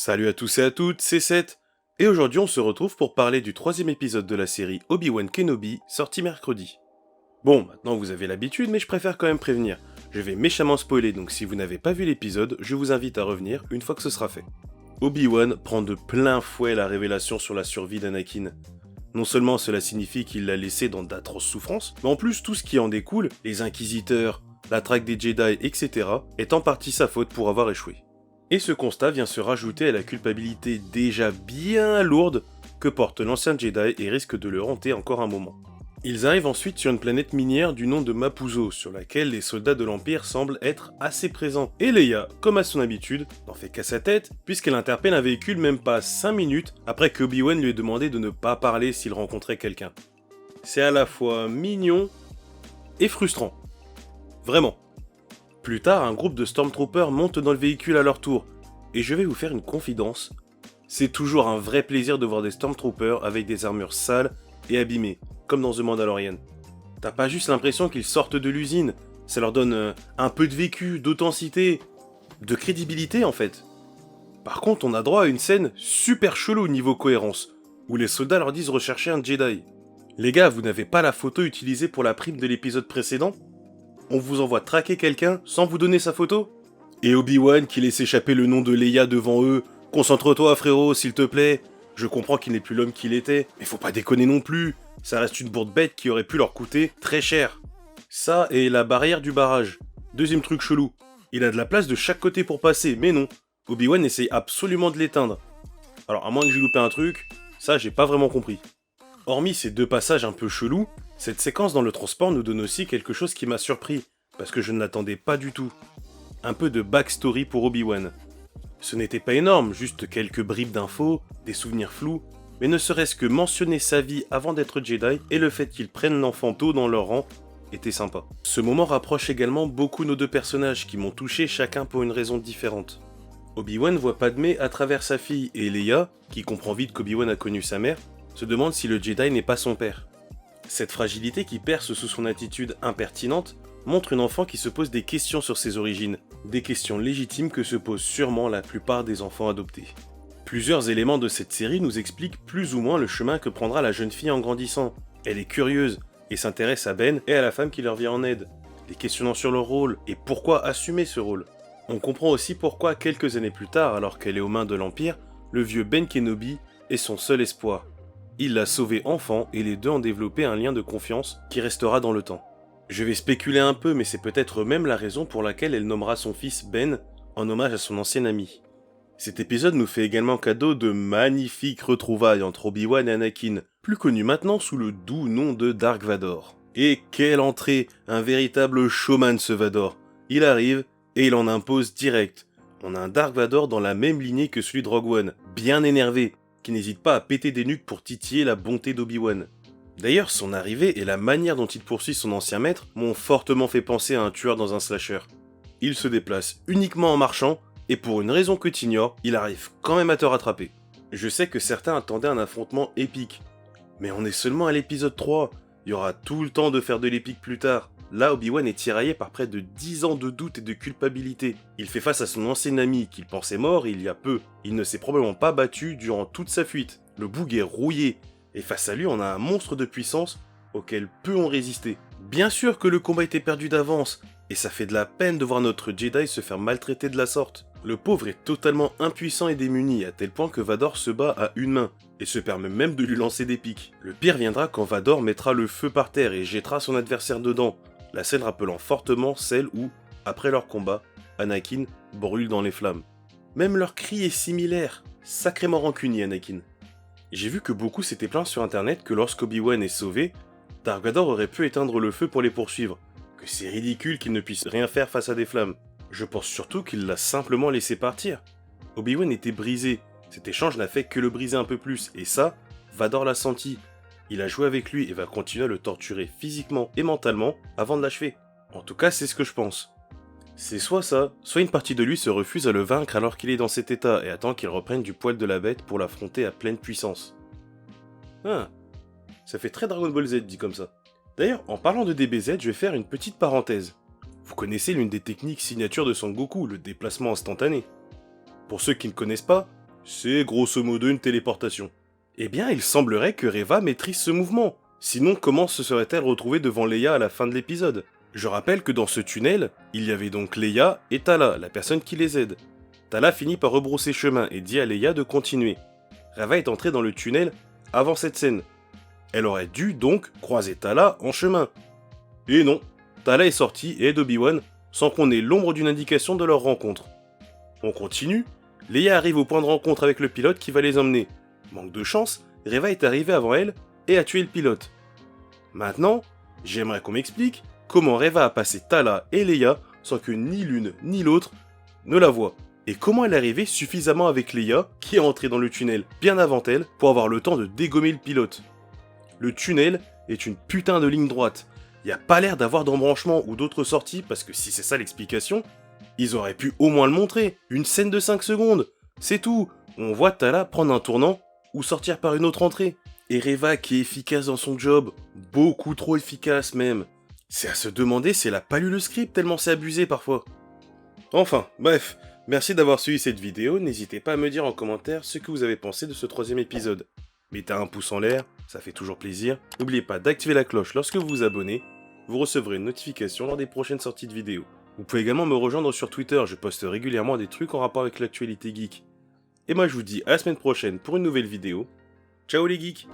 Salut à tous et à toutes, c'est Seth, et aujourd'hui on se retrouve pour parler du troisième épisode de la série Obi-Wan Kenobi, sorti mercredi. Bon, maintenant vous avez l'habitude, mais je préfère quand même prévenir. Je vais méchamment spoiler, donc si vous n'avez pas vu l'épisode, je vous invite à revenir une fois que ce sera fait. Obi-Wan prend de plein fouet la révélation sur la survie d'Anakin. Non seulement cela signifie qu'il l'a laissé dans d'atroces souffrances, mais en plus tout ce qui en découle, les inquisiteurs, la traque des Jedi, etc., est en partie sa faute pour avoir échoué. Et ce constat vient se rajouter à la culpabilité déjà bien lourde que porte l'ancien Jedi et risque de le hanter encore un moment. Ils arrivent ensuite sur une planète minière du nom de Mapuzo, sur laquelle les soldats de l'Empire semblent être assez présents. Et Leia, comme à son habitude, n'en fait qu'à sa tête, puisqu'elle interpelle un véhicule même pas 5 minutes après que Obi-Wan lui ait demandé de ne pas parler s'il rencontrait quelqu'un. C'est à la fois mignon et frustrant. Vraiment. Plus tard, un groupe de Stormtroopers monte dans le véhicule à leur tour, et je vais vous faire une confidence. C'est toujours un vrai plaisir de voir des Stormtroopers avec des armures sales et abîmées, comme dans The Mandalorian. T'as pas juste l'impression qu'ils sortent de l'usine, ça leur donne un peu de vécu, d'authenticité, de crédibilité en fait. Par contre, on a droit à une scène super chelou niveau cohérence, où les soldats leur disent rechercher un Jedi. Les gars, vous n'avez pas la photo utilisée pour la prime de l'épisode précédent ? On vous envoie traquer quelqu'un sans vous donner sa photo ? Et Obi-Wan qui laisse échapper le nom de Leia devant eux. Concentre-toi frérot, s'il te plaît. Je comprends qu'il n'est plus l'homme qu'il était, mais faut pas déconner non plus. Ça reste une bourde bête qui aurait pu leur coûter très cher. Ça et la barrière du barrage. Deuxième truc chelou. Il a de la place de chaque côté pour passer, mais non. Obi-Wan essaye absolument de l'éteindre. Alors à moins que j'ai loupé un truc, ça j'ai pas vraiment compris. Hormis ces deux passages un peu chelous, cette séquence dans le transport nous donne aussi quelque chose qui m'a surpris, parce que je ne l'attendais pas du tout. Un peu de backstory pour Obi-Wan. Ce n'était pas énorme, juste quelques bribes d'infos, des souvenirs flous, mais ne serait-ce que mentionner sa vie avant d'être Jedi et le fait qu'ils prennent l'enfant tôt dans leur rang était sympa. Ce moment rapproche également beaucoup nos deux personnages qui m'ont touché chacun pour une raison différente. Obi-Wan voit Padmé à travers sa fille et Leia, qui comprend vite qu'Obi-Wan a connu sa mère, se demande si le Jedi n'est pas son père. Cette fragilité qui perce sous son attitude impertinente montre une enfant qui se pose des questions sur ses origines, des questions légitimes que se posent sûrement la plupart des enfants adoptés. Plusieurs éléments de cette série nous expliquent plus ou moins le chemin que prendra la jeune fille en grandissant. Elle est curieuse et s'intéresse à Ben et à la femme qui leur vient en aide, les questionnant sur leur rôle et pourquoi assumer ce rôle. On comprend aussi pourquoi quelques années plus tard, alors qu'elle est aux mains de l'Empire, le vieux Ben Kenobi est son seul espoir. Il l'a sauvé enfant et les deux ont développé un lien de confiance qui restera dans le temps. Je vais spéculer un peu, mais c'est peut-être même la raison pour laquelle elle nommera son fils Ben en hommage à son ancien ami. Cet épisode nous fait également cadeau de magnifiques retrouvailles entre Obi-Wan et Anakin, plus connu maintenant sous le doux nom de Dark Vador. Et quelle entrée, un véritable showman ce Vador. Il arrive et il en impose direct. On a un Dark Vador dans la même lignée que celui de Rogue One, bien énervé, qui n'hésite pas à péter des nuques pour titiller la bonté d'Obi-Wan. D'ailleurs, son arrivée et la manière dont il poursuit son ancien maître m'ont fortement fait penser à un tueur dans un slasher. Il se déplace uniquement en marchant, et pour une raison que t'ignores, il arrive quand même à te rattraper. Je sais que certains attendaient un affrontement épique, mais on est seulement à l'épisode 3, il y aura tout le temps de faire de l'épique plus tard. Là, Obi-Wan est tiraillé par près de 10 ans de doute et de culpabilité. Il fait face à son ancien ami qu'il pensait mort il y a peu. Il ne s'est probablement pas battu durant toute sa fuite. Le boug est rouillé. Et face à lui, on a un monstre de puissance auquel peu ont résisté. Bien sûr que le combat était perdu d'avance, et ça fait de la peine de voir notre Jedi se faire maltraiter de la sorte. Le pauvre est totalement impuissant et démuni, à tel point que Vador se bat à une main, et se permet même de lui lancer des pics. Le pire viendra quand Vador mettra le feu par terre et jettera son adversaire dedans, la scène rappelant fortement celle où, après leur combat, Anakin brûle dans les flammes. Même leur cri est similaire, sacrément rancunier Anakin. J'ai vu que beaucoup s'étaient plaints sur internet que lorsqu'Obi-Wan est sauvé, Dark Vador aurait pu éteindre le feu pour les poursuivre, que c'est ridicule qu'il ne puisse rien faire face à des flammes. Je pense surtout qu'il l'a simplement laissé partir. Obi-Wan était brisé, cet échange n'a fait que le briser un peu plus, et ça, Vador l'a senti. Il a joué avec lui et va continuer à le torturer physiquement et mentalement avant de l'achever. En tout cas, c'est ce que je pense. C'est soit ça, soit une partie de lui se refuse à le vaincre alors qu'il est dans cet état et attend qu'il reprenne du poil de la bête pour l'affronter à pleine puissance. Ah, ça fait très Dragon Ball Z dit comme ça. D'ailleurs, en parlant de DBZ, je vais faire une petite parenthèse. Vous connaissez l'une des techniques signature de Son Goku, le déplacement instantané. Pour ceux qui ne connaissent pas, C'est grosso modo une téléportation. Eh bien, il semblerait que Reva maîtrise ce mouvement. Sinon, comment se serait-elle retrouvée devant Leia à la fin de l'épisode? Je rappelle que dans ce tunnel, il y avait donc Leia et Tala, la personne qui les aide. Tala finit par rebrousser chemin et dit à Leia de continuer. Reva est entrée dans le tunnel avant cette scène. Elle aurait dû donc croiser Tala en chemin. Et non, Tala est sortie et aide Obi-Wan sans qu'on ait l'ombre d'une indication de leur rencontre. On continue, Leia arrive au point de rencontre avec le pilote qui va les emmener. Manque de chance, Reva est arrivée avant elle et a tué le pilote. Maintenant, j'aimerais qu'on m'explique comment Reva a passé Tala et Leia sans que ni l'une ni l'autre ne la voient. Et comment elle est arrivée suffisamment avec Leia, qui est entrée dans le tunnel bien avant elle, pour avoir le temps de dégommer le pilote. Le tunnel est une putain de ligne droite. Y a pas l'air d'avoir d'embranchement ou d'autres sorties, parce que si c'est ça l'explication, ils auraient pu au moins le montrer. Une scène de 5 secondes. C'est tout. On voit Tala prendre un tournant ou sortir par une autre entrée. Et Reva qui est efficace dans son job. Beaucoup trop efficace même. C'est à se demander si elle a pas lu le script tellement c'est abusé parfois. Enfin, bref. Merci d'avoir suivi cette vidéo, n'hésitez pas à me dire en commentaire ce que vous avez pensé de ce 3e épisode. Mettez un pouce en l'air, ça fait toujours plaisir. N'oubliez pas d'activer la cloche lorsque vous vous abonnez, vous recevrez une notification lors des prochaines sorties de vidéos. Vous pouvez également me rejoindre sur Twitter, je poste régulièrement des trucs en rapport avec l'actualité geek. Et moi je vous dis à la semaine prochaine pour une nouvelle vidéo. Ciao les geeks!